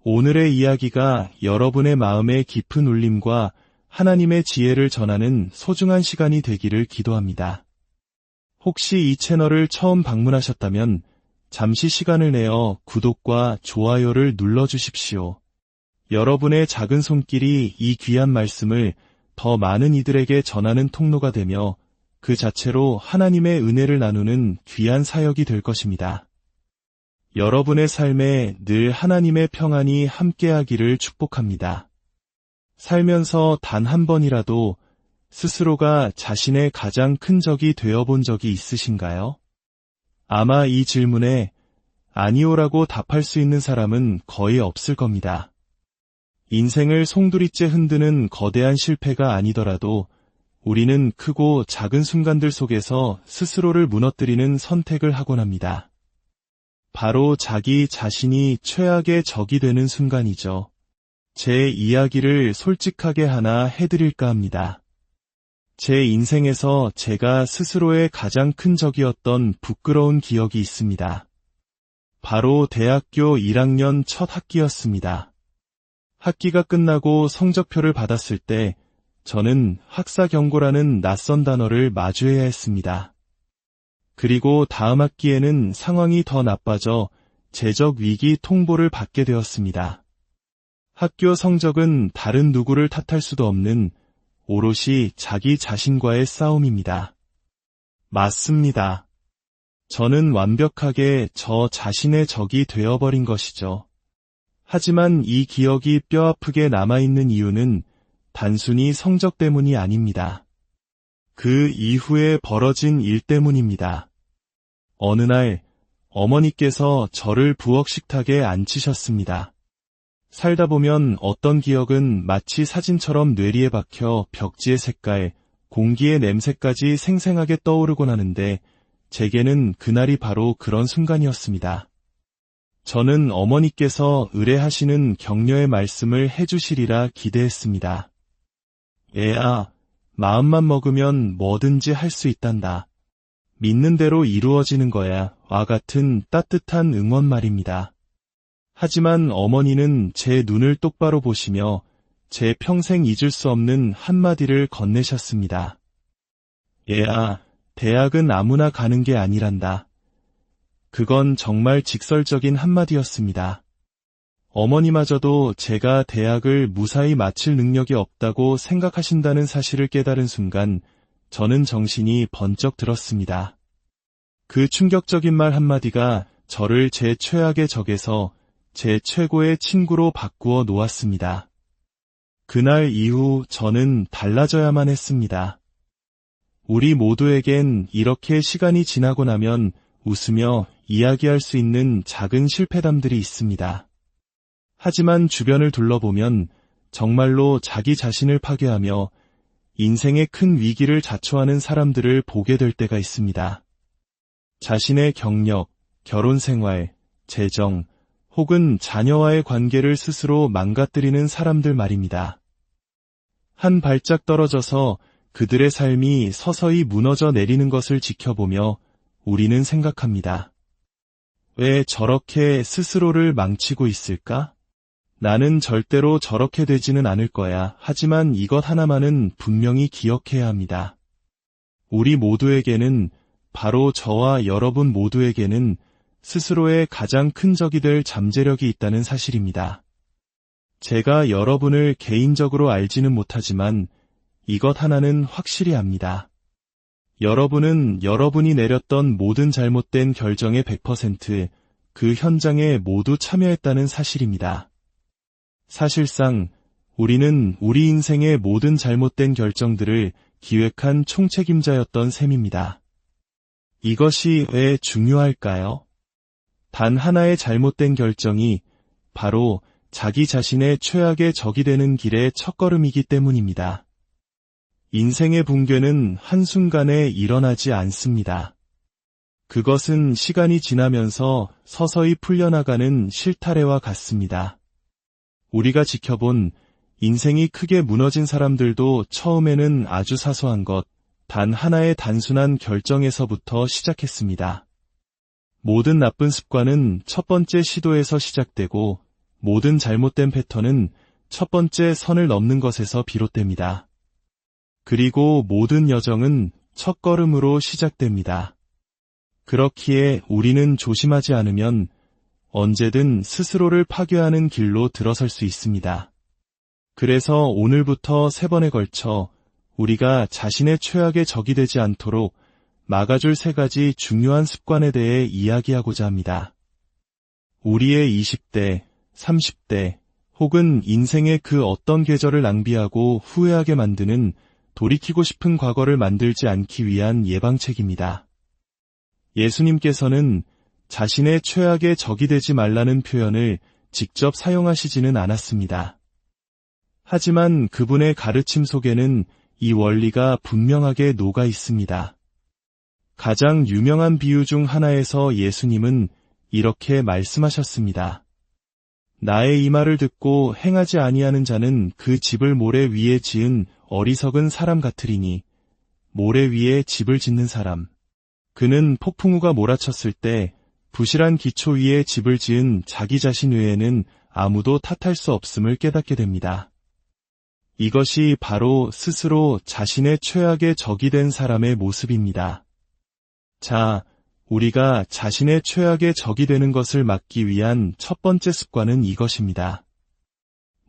오늘의 이야기가 여러분의 마음의 깊은 울림과 하나님의 지혜를 전하는 소중한 시간이 되기를 기도합니다. 혹시 이 채널을 처음 방문하셨다면 잠시 시간을 내어 구독과 좋아요를 눌러주십시오. 여러분의 작은 손길이 이 귀한 말씀을 더 많은 이들에게 전하는 통로가 되며 그 자체로 하나님의 은혜를 나누는 귀한 사역이 될 것입니다. 여러분의 삶에 늘 하나님의 평안이 함께하기를 축복합니다. 살면서 단 한 번이라도 스스로가 자신의 가장 큰 적이 되어본 적이 있으신가요? 아마 이 질문에 아니오라고 답할 수 있는 사람은 거의 없을 겁니다. 인생을 송두리째 흔드는 거대한 실패가 아니더라도 우리는 크고 작은 순간들 속에서 스스로를 무너뜨리는 선택을 하곤 합니다. 바로 자기 자신이 최악의 적이 되는 순간이죠. 제 이야기를 솔직하게 하나 해드릴까 합니다. 제 인생에서 제가 스스로의 가장 큰 적이었던 부끄러운 기억이 있습니다. 바로 대학교 1학년 첫 학기였습니다. 학기가 끝나고 성적표를 받았을 때 저는 학사경고라는 낯선 단어를 마주해야 했습니다. 그리고 다음 학기에는 상황이 더 나빠져 재적 위기 통보를 받게 되었습니다. 학교 성적은 다른 누구를 탓할 수도 없는 오롯이 자기 자신과의 싸움입니다. 맞습니다. 저는 완벽하게 저 자신의 적이 되어버린 것이죠. 하지만 이 기억이 뼈아프게 남아있는 이유는 단순히 성적 때문이 아닙니다. 그 이후에 벌어진 일 때문입니다. 어느 날 어머니께서 저를 부엌 식탁에 앉히셨습니다. 살다 보면 어떤 기억은 마치 사진처럼 뇌리에 박혀 벽지의 색깔, 공기의 냄새까지 생생하게 떠오르곤 하는데 제게는 그날이 바로 그런 순간이었습니다. 저는 어머니께서 의뢰하시는 격려의 말씀을 해주시리라 기대했습니다. 애야, 마음만 먹으면 뭐든지 할 수 있단다. 믿는 대로 이루어지는 거야. 와 같은 따뜻한 응원 말입니다. 하지만 어머니는 제 눈을 똑바로 보시며 제 평생 잊을 수 없는 한마디를 건네셨습니다. 얘야, 대학은 아무나 가는 게 아니란다. 그건 정말 직설적인 한마디였습니다. 어머니마저도 제가 대학을 무사히 마칠 능력이 없다고 생각하신다는 사실을 깨달은 순간 저는 정신이 번쩍 들었습니다. 그 충격적인 말 한마디가 저를 제 최악의 적에서 제 최고의 친구로 바꾸어 놓았습니다. 그날 이후 저는 달라져야만 했습니다. 우리 모두에겐 이렇게 시간이 지나고 나면 웃으며 이야기할 수 있는 작은 실패담들이 있습니다. 하지만 주변을 둘러보면 정말로 자기 자신을 파괴하며 인생의 큰 위기를 자초하는 사람들을 보게 될 때가 있습니다. 자신의 경력, 결혼 생활, 재정, 혹은 자녀와의 관계를 스스로 망가뜨리는 사람들 말입니다. 한 발짝 떨어져서 그들의 삶이 서서히 무너져 내리는 것을 지켜보며 우리는 생각합니다. 왜 저렇게 스스로를 망치고 있을까? 나는 절대로 저렇게 되지는 않을 거야. 하지만 이것 하나만은 분명히 기억해야 합니다. 우리 모두에게는, 바로 저와 여러분 모두에게는 스스로의 가장 큰 적이 될 잠재력이 있다는 사실입니다. 제가 여러분을 개인적으로 알지는 못하지만 이것 하나는 확실히 압니다. 여러분은 여러분이 내렸던 모든 잘못된 결정의 100%, 그 현장에 모두 참여했다는 사실입니다. 사실상 우리는 우리 인생의 모든 잘못된 결정들을 기획한 총책임자였던 셈입니다. 이것이 왜 중요할까요? 단 하나의 잘못된 결정이 바로 자기 자신의 최악의 적이 되는 길의 첫걸음이기 때문입니다. 인생의 붕괴는 한순간에 일어나지 않습니다. 그것은 시간이 지나면서 서서히 풀려나가는 실타래와 같습니다. 우리가 지켜본 인생이 크게 무너진 사람들도 처음에는 아주 사소한 것, 단 하나의 단순한 결정에서부터 시작했습니다. 모든 나쁜 습관은 첫 번째 시도에서 시작되고 모든 잘못된 패턴은 첫 번째 선을 넘는 것에서 비롯됩니다. 그리고 모든 여정은 첫걸음으로 시작됩니다. 그렇기에 우리는 조심하지 않으면 언제든 스스로를 파괴하는 길로 들어설 수 있습니다. 그래서 오늘부터 3번에 걸쳐 우리가 자신의 최악의 적이 되지 않도록 막아줄 3가지 중요한 습관에 대해 이야기하고자 합니다. 우리의 20대, 30대 혹은 인생의 그 어떤 계절을 낭비하고 후회하게 만드는 돌이키고 싶은 과거를 만들지 않기 위한 예방책입니다. 예수님께서는 자신의 최악의 적이 되지 말라는 표현을 직접 사용하시지는 않았습니다. 하지만 그분의 가르침 속에는 이 원리가 분명하게 녹아 있습니다. 가장 유명한 비유 중 하나에서 예수님은 이렇게 말씀하셨습니다. 나의 이 말을 듣고 행하지 아니하는 자는 그 집을 모래 위에 지은 어리석은 사람 같으리니, 모래 위에 집을 짓는 사람. 그는 폭풍우가 몰아쳤을 때 부실한 기초 위에 집을 지은 자기 자신 외에는 아무도 탓할 수 없음을 깨닫게 됩니다. 이것이 바로 스스로 자신의 최악의 적이 된 사람의 모습입니다. 자, 우리가 자신의 최악의 적이 되는 것을 막기 위한 첫 번째 습관은 이것입니다.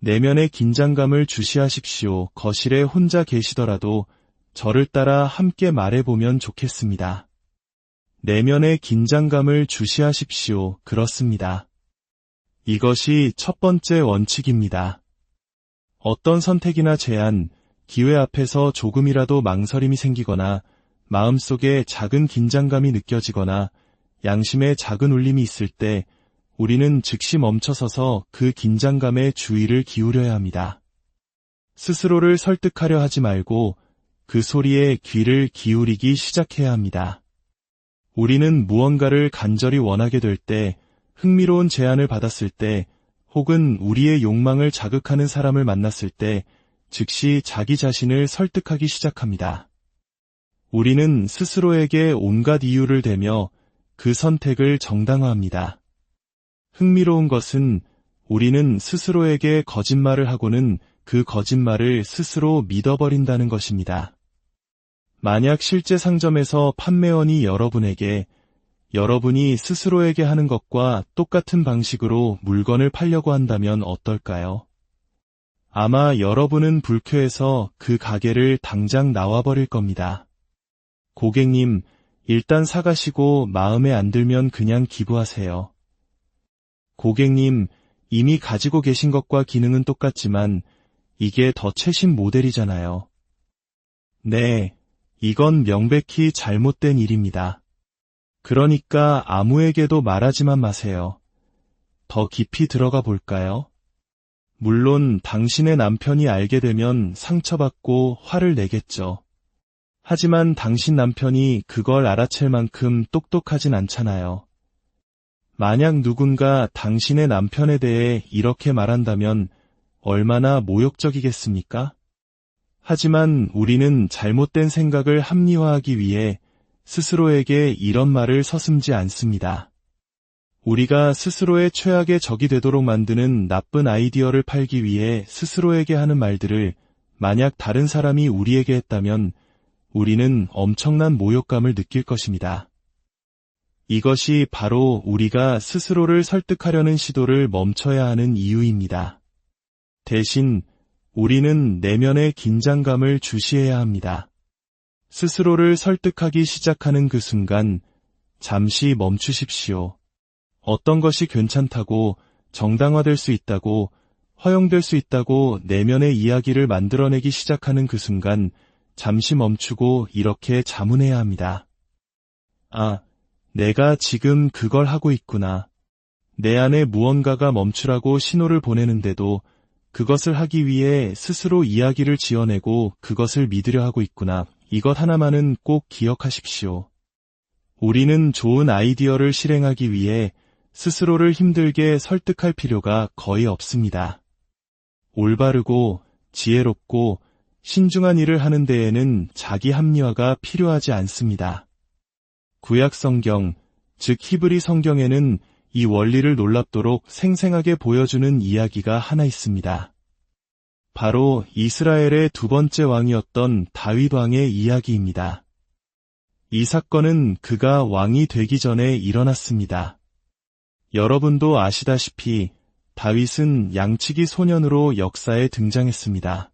내면의 긴장감을 주시하십시오. 거실에 혼자 계시더라도 저를 따라 함께 말해보면 좋겠습니다. 내면의 긴장감을 주시하십시오. 그렇습니다. 이것이 첫 번째 원칙입니다. 어떤 선택이나 제안, 기회 앞에서 조금이라도 망설임이 생기거나 마음속에 작은 긴장감이 느껴지거나 양심에 작은 울림이 있을 때 우리는 즉시 멈춰서서 그 긴장감에 주의를 기울여야 합니다. 스스로를 설득하려 하지 말고 그 소리에 귀를 기울이기 시작해야 합니다. 우리는 무언가를 간절히 원하게 될 때, 흥미로운 제안을 받았을 때, 혹은 우리의 욕망을 자극하는 사람을 만났을 때 즉시 자기 자신을 설득하기 시작합니다. 우리는 스스로에게 온갖 이유를 대며 그 선택을 정당화합니다. 흥미로운 것은 우리는 스스로에게 거짓말을 하고는 그 거짓말을 스스로 믿어버린다는 것입니다. 만약 실제 상점에서 판매원이 여러분에게 여러분이 스스로에게 하는 것과 똑같은 방식으로 물건을 팔려고 한다면 어떨까요? 아마 여러분은 불쾌해서 그 가게를 당장 나와버릴 겁니다. 고객님, 일단 사가시고 마음에 안 들면 그냥 기부하세요. 고객님, 이미 가지고 계신 것과 기능은 똑같지만 이게 더 최신 모델이잖아요. 네, 이건 명백히 잘못된 일입니다. 그러니까 아무에게도 말하지만 마세요. 더 깊이 들어가 볼까요? 물론 당신의 남편이 알게 되면 상처받고 화를 내겠죠. 하지만 당신 남편이 그걸 알아챌 만큼 똑똑하진 않잖아요. 만약 누군가 당신의 남편에 대해 이렇게 말한다면 얼마나 모욕적이겠습니까? 하지만 우리는 잘못된 생각을 합리화하기 위해 스스로에게 이런 말을 서슴지 않습니다. 우리가 스스로의 최악의 적이 되도록 만드는 나쁜 아이디어를 팔기 위해 스스로에게 하는 말들을 만약 다른 사람이 우리에게 했다면 우리는 엄청난 모욕감을 느낄 것입니다. 이것이 바로 우리가 스스로를 설득하려는 시도를 멈춰야 하는 이유입니다. 대신 우리는 내면의 긴장감을 주시해야 합니다. 스스로를 설득하기 시작하는 그 순간 잠시 멈추십시오. 어떤 것이 괜찮다고, 정당화될 수 있다고, 허용될 수 있다고 내면의 이야기를 만들어내기 시작하는 그 순간 잠시 멈추고 이렇게 자문해야 합니다. 아, 내가 지금 그걸 하고 있구나. 내 안에 무언가가 멈추라고 신호를 보내는데도 그것을 하기 위해 스스로 이야기를 지어내고 그것을 믿으려 하고 있구나. 이것 하나만은 꼭 기억하십시오. 우리는 좋은 아이디어를 실행하기 위해 스스로를 힘들게 설득할 필요가 거의 없습니다. 올바르고 지혜롭고 신중한 일을 하는 데에는 자기 합리화가 필요하지 않습니다. 구약 성경, 즉 히브리 성경에는 이 원리를 놀랍도록 생생하게 보여주는 이야기가 하나 있습니다. 바로 이스라엘의 두 번째 왕이었던 다윗 왕의 이야기입니다. 이 사건은 그가 왕이 되기 전에 일어났습니다. 여러분도 아시다시피 다윗은 양치기 소년으로 역사에 등장했습니다.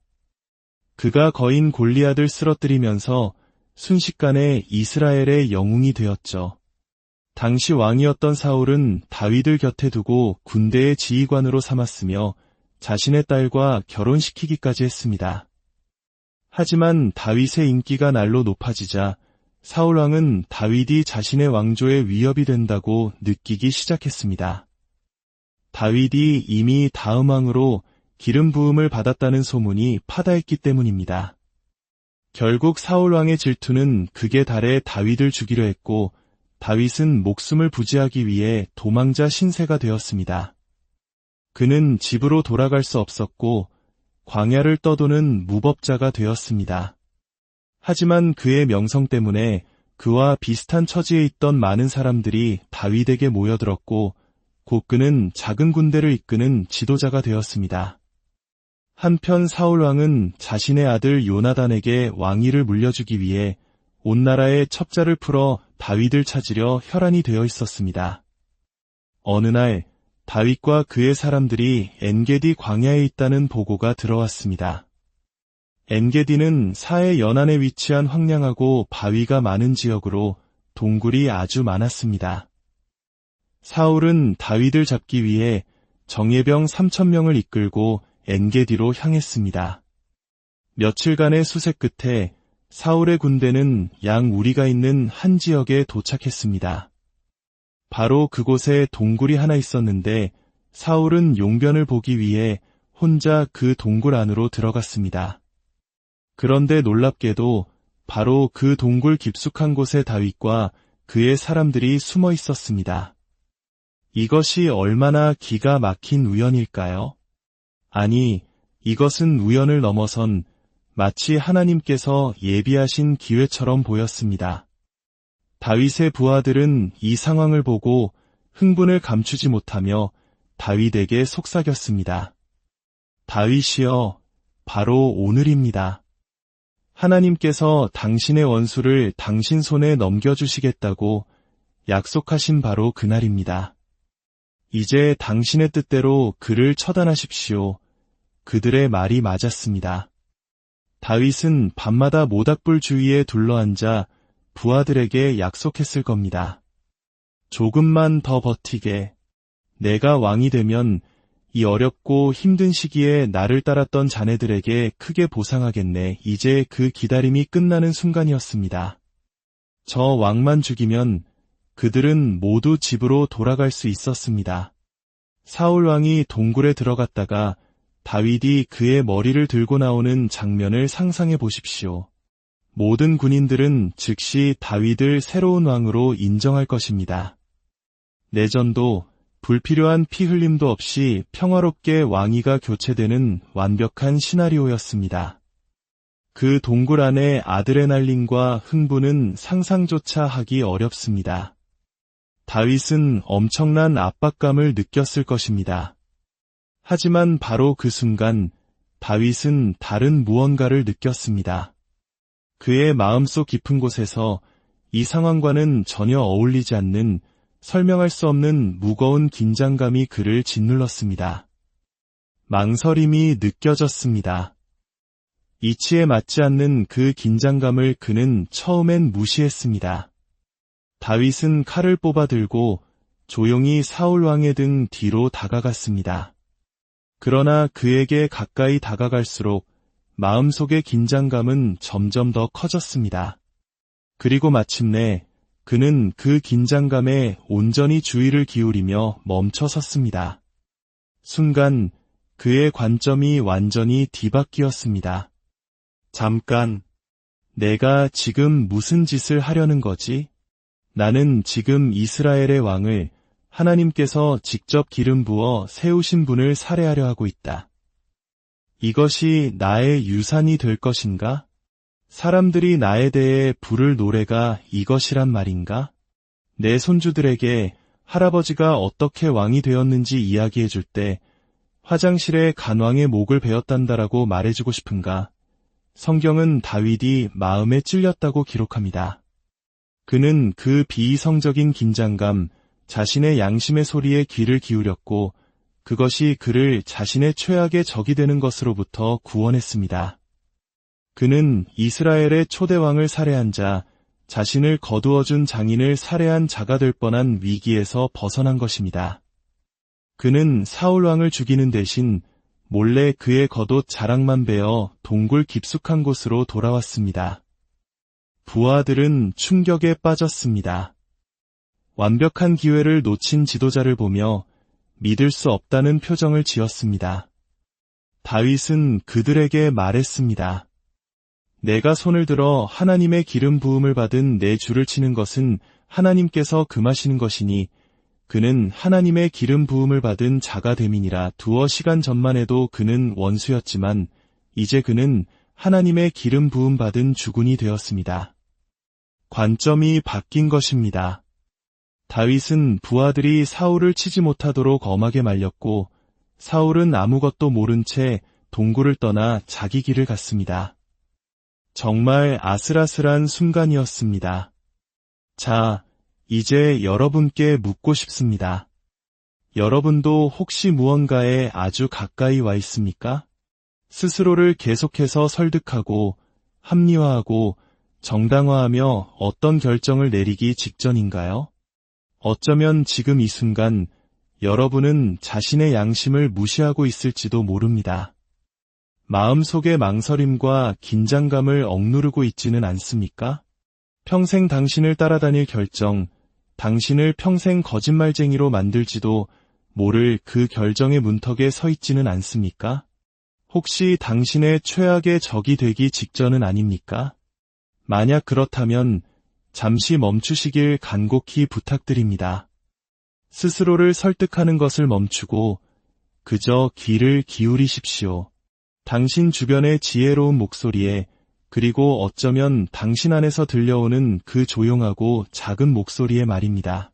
그가 거인 골리앗을 쓰러뜨리면서 순식간에 이스라엘의 영웅이 되었죠. 당시 왕이었던 사울은 다윗을 곁에 두고 군대의 지휘관으로 삼았으며 자신의 딸과 결혼시키기까지 했습니다. 하지만 다윗의 인기가 날로 높아지자 사울왕은 다윗이 자신의 왕조에 위협이 된다고 느끼기 시작했습니다. 다윗이 이미 다음 왕으로 기름 부음을 받았다는 소문이 파다했기 때문입니다. 결국 사울왕의 질투는 극에 달해 다윗을 죽이려 했고 다윗은 목숨을 부지하기 위해 도망자 신세가 되었습니다. 그는 집으로 돌아갈 수 없었고 광야를 떠도는 무법자가 되었습니다. 하지만 그의 명성 때문에 그와 비슷한 처지에 있던 많은 사람들이 다윗에게 모여들었고 곧 그는 작은 군대를 이끄는 지도자가 되었습니다. 한편 사울왕은 자신의 아들 요나단에게 왕위를 물려주기 위해 온 나라의 첩자를 풀어 다윗을 찾으려 혈안이 되어 있었습니다. 어느 날 다윗과 그의 사람들이 엔게디 광야에 있다는 보고가 들어왔습니다. 엔게디는 사해 연안에 위치한 황량하고 바위가 많은 지역으로 동굴이 아주 많았습니다. 사울은 다윗을 잡기 위해 정예병 3,000명을 이끌고 엔게디로 향했습니다. 며칠간의 수색 끝에 사울의 군대는 양 우리가 있는 한 지역에 도착했습니다. 바로 그곳에 동굴이 하나 있었는데 사울은 용변을 보기 위해 혼자 그 동굴 안으로 들어갔습니다. 그런데 놀랍게도 바로 그 동굴 깊숙한 곳에 다윗과 그의 사람들이 숨어 있었습니다. 이것이 얼마나 기가 막힌 우연일까요? 아니, 이것은 우연을 넘어선 마치 하나님께서 예비하신 기회처럼 보였습니다. 다윗의 부하들은 이 상황을 보고 흥분을 감추지 못하며 다윗에게 속삭였습니다. 다윗이여, 바로 오늘입니다. 하나님께서 당신의 원수를 당신 손에 넘겨주시겠다고 약속하신 바로 그날입니다. 이제 당신의 뜻대로 그를 처단하십시오. 그들의 말이 맞았습니다. 다윗은 밤마다 모닥불 주위에 둘러앉아 부하들에게 약속했을 겁니다. 조금만 더 버티게. 내가 왕이 되면 이 어렵고 힘든 시기에 나를 따랐던 자네들에게 크게 보상하겠네. 이제 그 기다림이 끝나는 순간이었습니다. 저 왕만 죽이면 그들은 모두 집으로 돌아갈 수 있었습니다. 사울 왕이 동굴에 들어갔다가 다윗이 그의 머리를 들고 나오는 장면을 상상해 보십시오. 모든 군인들은 즉시 다윗을 새로운 왕으로 인정할 것입니다. 내전도 불필요한 피 흘림도 없이 평화롭게 왕위가 교체되는 완벽한 시나리오였습니다. 그 동굴 안의 아드레날린과 흥분은 상상조차 하기 어렵습니다. 다윗은 엄청난 압박감을 느꼈을 것입니다. 하지만 바로 그 순간 다윗은 다른 무언가를 느꼈습니다. 그의 마음속 깊은 곳에서 이 상황과는 전혀 어울리지 않는 설명할 수 없는 무거운 긴장감이 그를 짓눌렀습니다. 망설임이 느껴졌습니다. 이치에 맞지 않는 그 긴장감을 그는 처음엔 무시했습니다. 다윗은 칼을 뽑아 들고 조용히 사울 왕의 등 뒤로 다가갔습니다. 그러나 그에게 가까이 다가갈수록 마음속의 긴장감은 점점 더 커졌습니다. 그리고 마침내 그는 그 긴장감에 온전히 주의를 기울이며 멈춰 섰습니다. 순간 그의 관점이 완전히 뒤바뀌었습니다. 잠깐, 내가 지금 무슨 짓을 하려는 거지? 나는 지금 이스라엘의 왕을 하나님께서 직접 기름 부어 세우신 분을 살해하려 하고 있다. 이것이 나의 유산이 될 것인가? 사람들이 나에 대해 부를 노래가 이것이란 말인가? 내 손주들에게 할아버지가 어떻게 왕이 되었는지 이야기해줄 때 화장실에 간 왕의 목을 베었단다라고 말해주고 싶은가? 성경은 다윗이 마음에 찔렸다고 기록합니다. 그는 그 비이성적인 긴장감, 자신의 양심의 소리에 귀를 기울였고 그것이 그를 자신의 최악의 적이 되는 것으로부터 구원했습니다. 그는 이스라엘의 초대왕을 살해한 자, 자신을 거두어준 장인을 살해한 자가 될 뻔한 위기에서 벗어난 것입니다. 그는 사울왕을 죽이는 대신 몰래 그의 겉옷 자락만 베어 동굴 깊숙한 곳으로 돌아왔습니다. 부하들은 충격에 빠졌습니다. 완벽한 기회를 놓친 지도자를 보며 믿을 수 없다는 표정을 지었습니다. 다윗은 그들에게 말했습니다. 내가 손을 들어 하나님의 기름 부음을 받은 내 주를 치는 것은 하나님께서 금하시는 것이니 그는 하나님의 기름 부음을 받은 자가 됨이니라. 두어 시간 전만 해도 그는 원수였지만 이제 그는 하나님의 기름 부음 받은 주군이 되었습니다. 관점이 바뀐 것입니다. 다윗은 부하들이 사울을 치지 못하도록 엄하게 말렸고 사울은 아무것도 모른 채 동굴을 떠나 자기 길을 갔습니다. 정말 아슬아슬한 순간이었습니다. 자, 이제 여러분께 묻고 싶습니다. 여러분도 혹시 무언가에 아주 가까이 와 있습니까? 스스로를 계속해서 설득하고 합리화하고 정당화하며 어떤 결정을 내리기 직전인가요? 어쩌면 지금 이 순간 여러분은 자신의 양심을 무시하고 있을지도 모릅니다. 마음속의 망설임과 긴장감을 억누르고 있지는 않습니까? 평생 당신을 따라다닐 결정, 당신을 평생 거짓말쟁이로 만들지도 모를 그 결정의 문턱에 서 있지는 않습니까? 혹시 당신의 최악의 적이 되기 직전은 아닙니까? 만약 그렇다면 잠시 멈추시길 간곡히 부탁드립니다. 스스로를 설득하는 것을 멈추고 그저 귀를 기울이십시오. 당신 주변의 지혜로운 목소리에 그리고 어쩌면 당신 안에서 들려오는 그 조용하고 작은 목소리의 말입니다.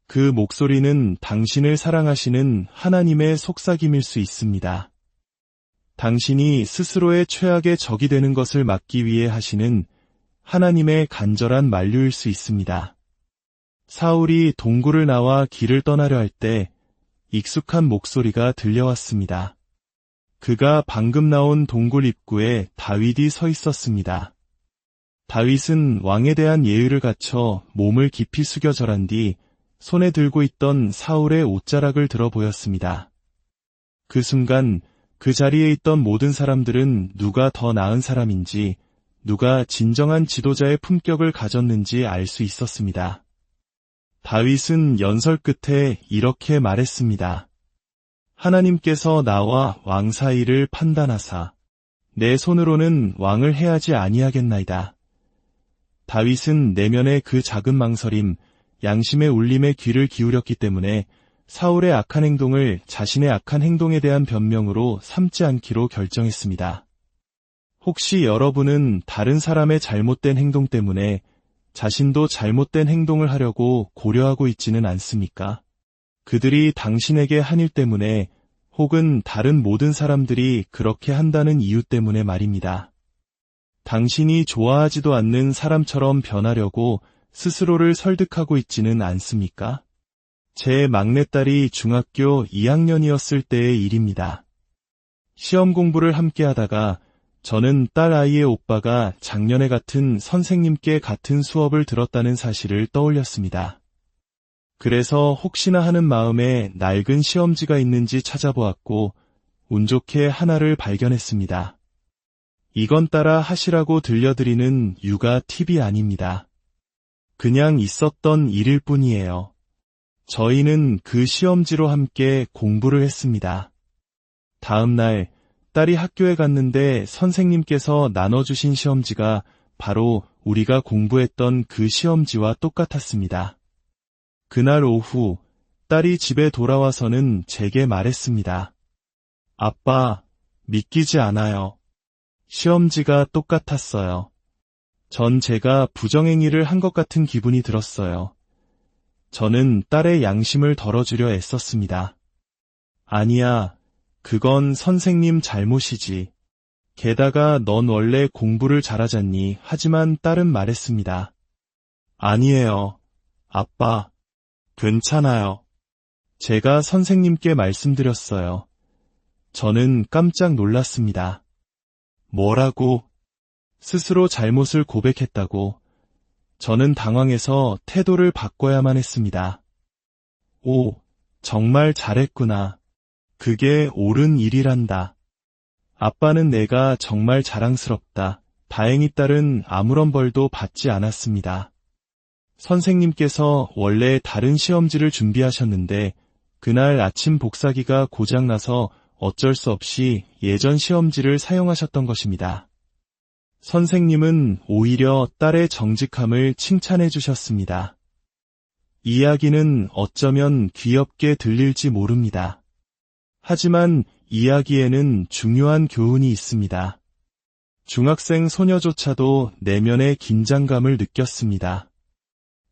그 목소리는 당신을 사랑하시는 하나님의 속삭임일 수 있습니다. 당신이 스스로의 최악의 적이 되는 것을 막기 위해 하시는 하나님의 간절한 만류일 수 있습니다. 사울이 동굴을 나와 길을 떠나려 할 때 익숙한 목소리가 들려왔습니다. 그가 방금 나온 동굴 입구에 다윗이 서 있었습니다. 다윗은 왕에 대한 예의를 갖춰 몸을 깊이 숙여 절한 뒤 손에 들고 있던 사울의 옷자락을 들어 보였습니다. 그 순간 그 자리에 있던 모든 사람들은 누가 더 나은 사람인지, 누가 진정한 지도자의 품격을 가졌는지 알 수 있었습니다. 다윗은 연설 끝에 이렇게 말했습니다. 하나님께서 나와 왕 사이를 판단하사 내 손으로는 왕을 해하지 아니하겠나이다. 다윗은 내면의 그 작은 망설임, 양심의 울림에 귀를 기울였기 때문에 사울의 악한 행동을 자신의 악한 행동에 대한 변명으로 삼지 않기로 결정했습니다. 혹시 여러분은 다른 사람의 잘못된 행동 때문에 자신도 잘못된 행동을 하려고 고려하고 있지는 않습니까? 그들이 당신에게 한 일 때문에 혹은 다른 모든 사람들이 그렇게 한다는 이유 때문에 말입니다. 당신이 좋아하지도 않는 사람처럼 변하려고 스스로를 설득하고 있지는 않습니까? 제 막내딸이 중학교 2학년이었을 때의 일입니다. 시험 공부를 함께 하다가 저는 딸 아이의 오빠가 작년에 같은 선생님께 같은 수업을 들었다는 사실을 떠올렸습니다. 그래서 혹시나 하는 마음에 낡은 시험지가 있는지 찾아보았고 운 좋게 하나를 발견했습니다. 이건 따라 하시라고 들려드리는 육아 팁이 아닙니다. 그냥 있었던 일일 뿐이에요. 저희는 그 시험지로 함께 공부를 했습니다. 다음 날 딸이 학교에 갔는데 선생님께서 나눠주신 시험지가 바로 우리가 공부했던 그 시험지와 똑같았습니다. 그날 오후 딸이 집에 돌아와서는 제게 말했습니다. 아빠, 믿기지 않아요. 시험지가 똑같았어요. 전 제가 부정행위를 한 것 같은 기분이 들었어요. 저는 딸의 양심을 덜어주려 애썼습니다. 아니야, 그건 선생님 잘못이지. 게다가 넌 원래 공부를 잘하잖니. 하지만 딸은 말했습니다. 아니에요, 아빠. 괜찮아요. 제가 선생님께 말씀드렸어요. 저는 깜짝 놀랐습니다. 뭐라고? 스스로 잘못을 고백했다고. 저는 당황해서 태도를 바꿔야만 했습니다. 오, 정말 잘했구나. 그게 옳은 일이란다. 아빠는 내가 정말 자랑스럽다. 다행히 딸은 아무런 벌도 받지 않았습니다. 선생님께서 원래 다른 시험지를 준비하셨는데 그날 아침 복사기가 고장나서 어쩔 수 없이 예전 시험지를 사용하셨던 것입니다. 선생님은 오히려 딸의 정직함을 칭찬해 주셨습니다. 이야기는 어쩌면 귀엽게 들릴지 모릅니다. 하지만 이야기에는 중요한 교훈이 있습니다. 중학생 소녀조차도 내면의 긴장감을 느꼈습니다.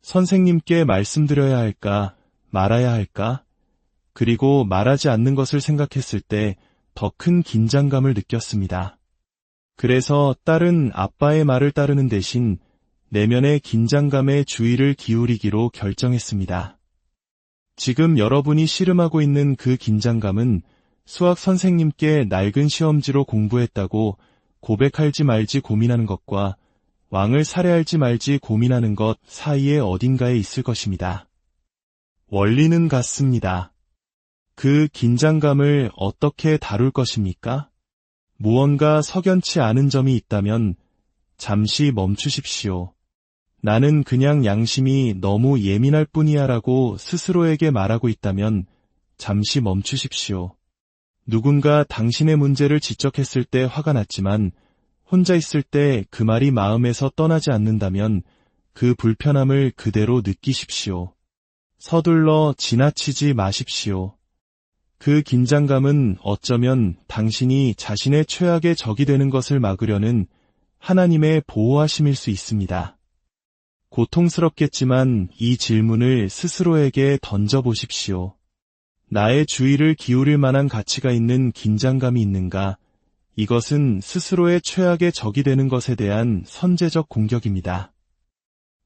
선생님께 말씀드려야 할까, 말아야 할까? 그리고 말하지 않는 것을 생각했을 때 더 큰 긴장감을 느꼈습니다. 그래서 딸은 아빠의 말을 따르는 대신 내면의 긴장감에 주의를 기울이기로 결정했습니다. 지금 여러분이 씨름하고 있는 그 긴장감은 수학 선생님께 낡은 시험지로 공부했다고 고백할지 말지 고민하는 것과 왕을 살해할지 말지 고민하는 것 사이에 어딘가에 있을 것입니다. 원리는 같습니다. 그 긴장감을 어떻게 다룰 것입니까? 무언가 석연치 않은 점이 있다면 잠시 멈추십시오. 나는 그냥 양심이 너무 예민할 뿐이야 라고 스스로에게 말하고 있다면 잠시 멈추십시오. 누군가 당신의 문제를 지적했을 때 화가 났지만 혼자 있을 때 그 말이 마음에서 떠나지 않는다면 그 불편함을 그대로 느끼십시오. 서둘러 지나치지 마십시오. 그 긴장감은 어쩌면 당신이 자신의 최악의 적이 되는 것을 막으려는 하나님의 보호하심일 수 있습니다. 고통스럽겠지만 이 질문을 스스로에게 던져보십시오. 나의 주의를 기울일 만한 가치가 있는 긴장감이 있는가? 이것은 스스로의 최악의 적이 되는 것에 대한 선제적 공격입니다.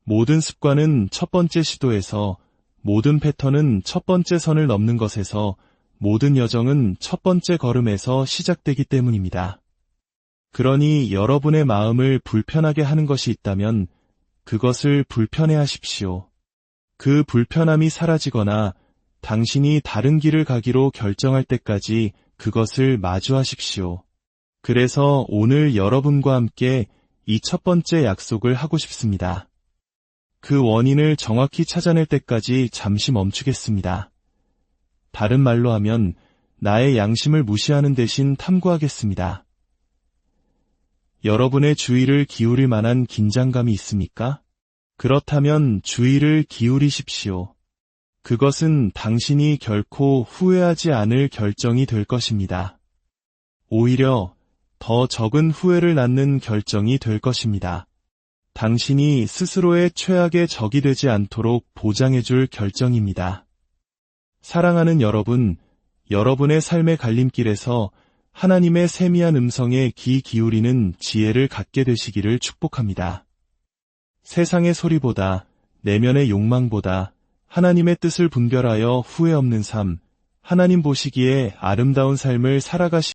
모든 습관은 첫 번째 시도에서, 모든 패턴은 첫 번째 선을 넘는 것에서, 모든 여정은 첫 번째 걸음에서 시작되기 때문입니다. 그러니 여러분의 마음을 불편하게 하는 것이 있다면 그것을 불편해하십시오. 그 불편함이 사라지거나 당신이 다른 길을 가기로 결정할 때까지 그것을 마주하십시오. 그래서 오늘 여러분과 함께 이 첫 번째 약속을 하고 싶습니다. 그 원인을 정확히 찾아낼 때까지 잠시 멈추겠습니다. 다른 말로 하면 나의 양심을 무시하는 대신 탐구하겠습니다. 여러분의 주의를 기울일 만한 긴장감이 있습니까? 그렇다면 주의를 기울이십시오. 그것은 당신이 결코 후회하지 않을 결정이 될 것입니다. 오히려 더 적은 후회를 낳는 결정이 될 것입니다. 당신이 스스로의 최악의 적이 되지 않도록 보장해줄 결정입니다. 사랑하는 여러분, 여러분의 삶의 갈림길에서 하나님의 세미한 음성에 귀 기울이는 지혜를 갖게 되시기를 축복합니다. 세상의 소리보다, 내면의 욕망보다 하나님의 뜻을 분별하여 후회 없는 삶, 하나님 보시기에 아름다운 삶을 살아가시